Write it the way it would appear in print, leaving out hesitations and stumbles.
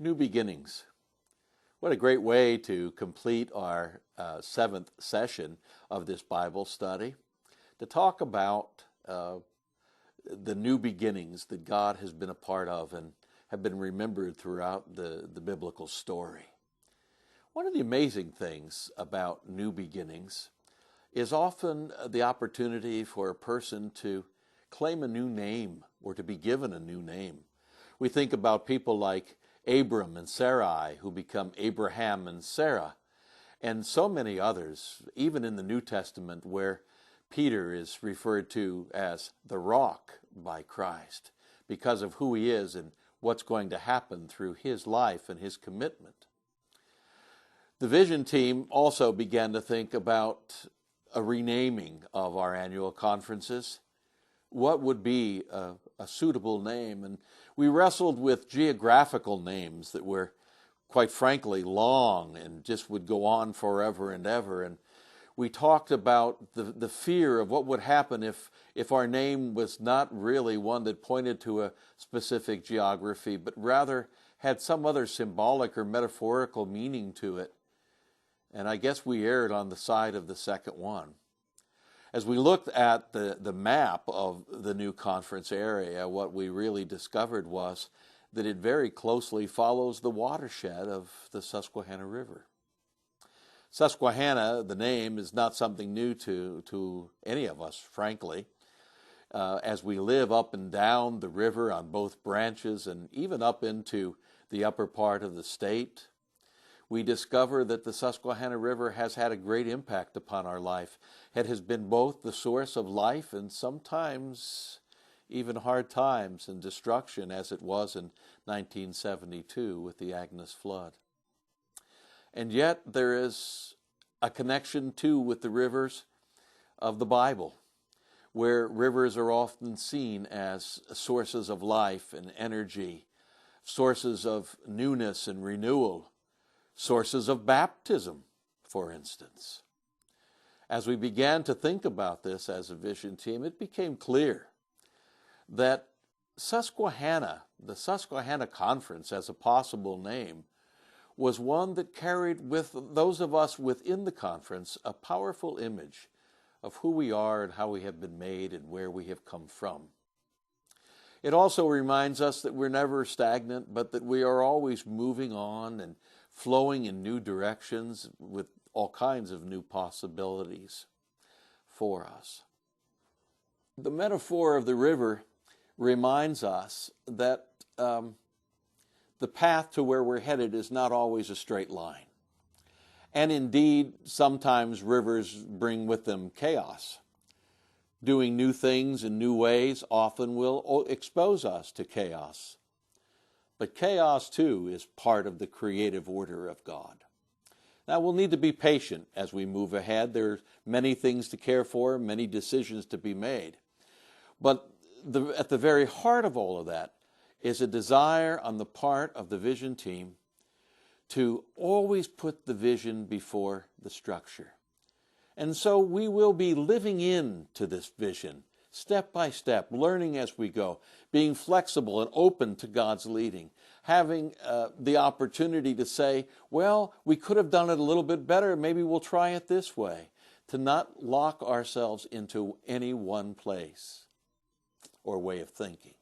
New beginnings. What a great way to complete our seventh session of this Bible study, to talk about the new beginnings that God has been a part of and have been remembered throughout the biblical story. One of the amazing things about new beginnings is often the opportunity for a person to claim a new name or to be given a new name. We think about people like Abram and Sarai, who become Abraham and Sarah, and so many others, even in the New Testament, where Peter is referred to as the rock by Christ because of who he is and what's going to happen through his life and his commitment. The Vision team also began to think about a renaming of our annual conferences. What would be a suitable name? And we wrestled with geographical names that were, quite frankly, long and just would go on forever and ever. And we talked about the fear of what would happen if our name was not really one that pointed to a specific geography, but rather had some other symbolic or metaphorical meaning to it. And I guess we erred on the side of the second one. As we looked at the map of the new conference area, what we really discovered was that it very closely follows the watershed of the Susquehanna River. Susquehanna, the name, is not something new to any of us, frankly. As we live up and down the river on both branches and even up into the upper part of the state, we discover that the Susquehanna River has had a great impact upon our life. It has been both the source of life and sometimes even hard times and destruction, as it was in 1972 with the Agnes flood. And yet there is a connection too with the rivers of the Bible, where rivers are often seen as sources of life and energy, sources of newness and renewal, sources of baptism, for instance. As we began to think about this as a Vision team, it became clear that Susquehanna, the Susquehanna Conference as a possible name, was one that carried with those of us within the conference a powerful image of who we are and how we have been made and where we have come from. It also reminds us that we're never stagnant, but that we are always moving on and flowing in new directions with all kinds of new possibilities for us. The metaphor of the river reminds us that the path to where we're headed is not always a straight line. And indeed, sometimes rivers bring with them chaos. Doing new things in new ways often will expose us to chaos. But chaos, too, is part of the creative order of God. Now, we'll need to be patient as we move ahead. There are many things to care for, many decisions to be made. But at the very heart of all of that is a desire on the part of the Vision team to always put the vision before the structure. And so we will be living into this vision, step by step, learning as we go, being flexible and open to God's leading, having the opportunity to say, well, we could have done it a little bit better, maybe we'll try it this way, to not lock ourselves into any one place or way of thinking.